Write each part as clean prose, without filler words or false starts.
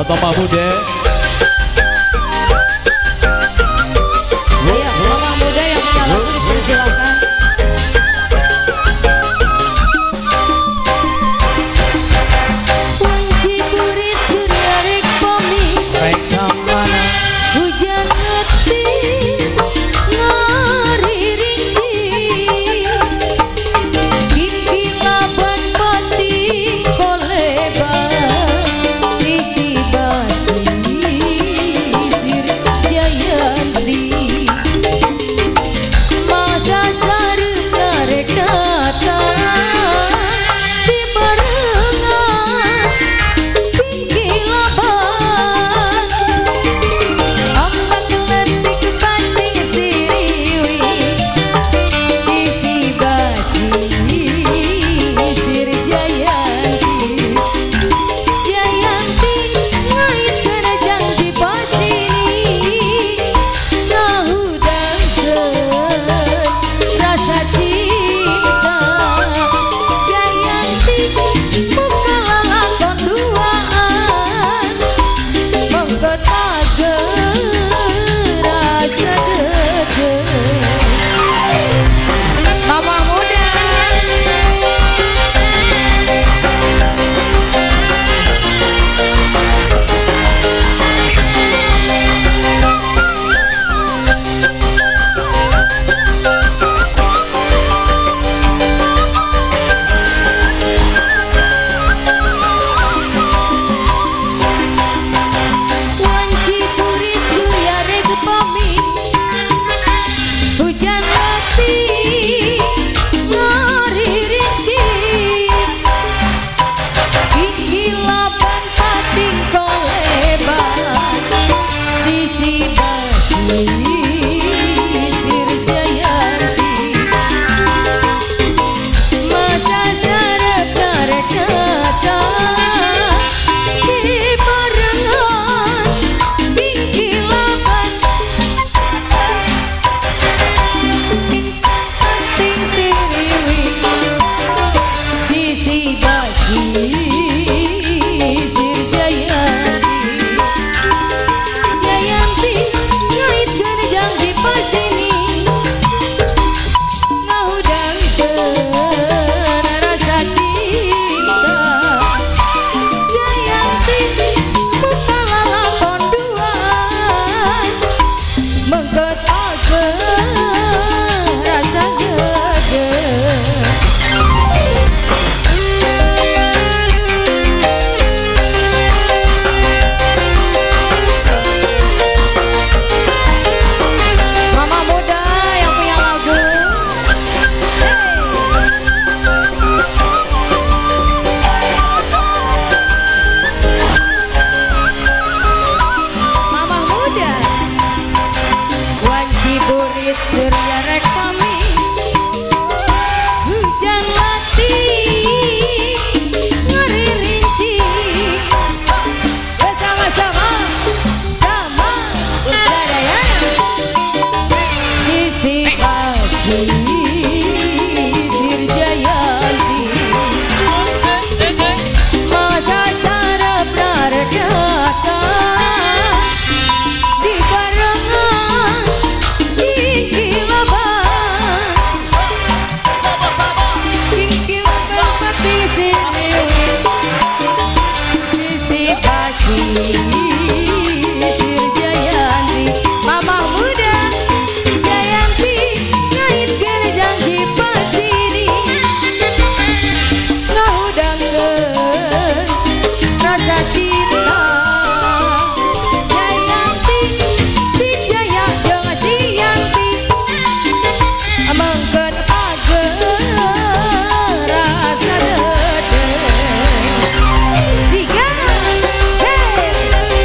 Toto Mahmuda. Ayo, Mama Muda yang punya lagu dipersilakan. Wanci burit surya rek bumi, Rek kamana hujan ngerti ngari rinci, gigi laban pati koleban, sisi basi sir jayanti. Masa sareng karek datang di barengan tinggi laban, ambat letik banting siriwi, sisi basi sir jayanti. Jayanti ngait kena janji pasini, ngahudangkeun rasa cinta. Jayanti buka lalakon duaan, mengketageun rasa deudeung. Mama Muda. Wanci burit surya rek bumi, hujan mati ngari rinci, gigi laban pating koleban, sisi basi sir jayanti. Masa sareng karek datang di barengan tinggi laban, penting siriwi, sisi basi sir jayanti. Jayanti ngait kena janji pasini, ngahudangkeun rasa cinta. Jayanti buka lalakon duaan, mengketageun rasa deudeung. Mama Muda yang punya lagu. Mama Muda. Wanci burit surya rek bumi, hujan mati ngari rinci, bersama-sama sama Udayana, sisi basi sir jayanti. Masa sareng karek datang di barengan tinggi laban, tinggi laban pati siriwi, sisi basi sir jayanti. Mama Muda. Jayanti ngait kena janji pasini, ngahudangkeun rasa cinta. Jayanti si Jaya jeung si Yanti, mengketageun rasa deudeung. Tiga, hey.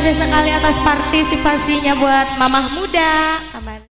kasih sekali atas partisipasinya buat mamah muda.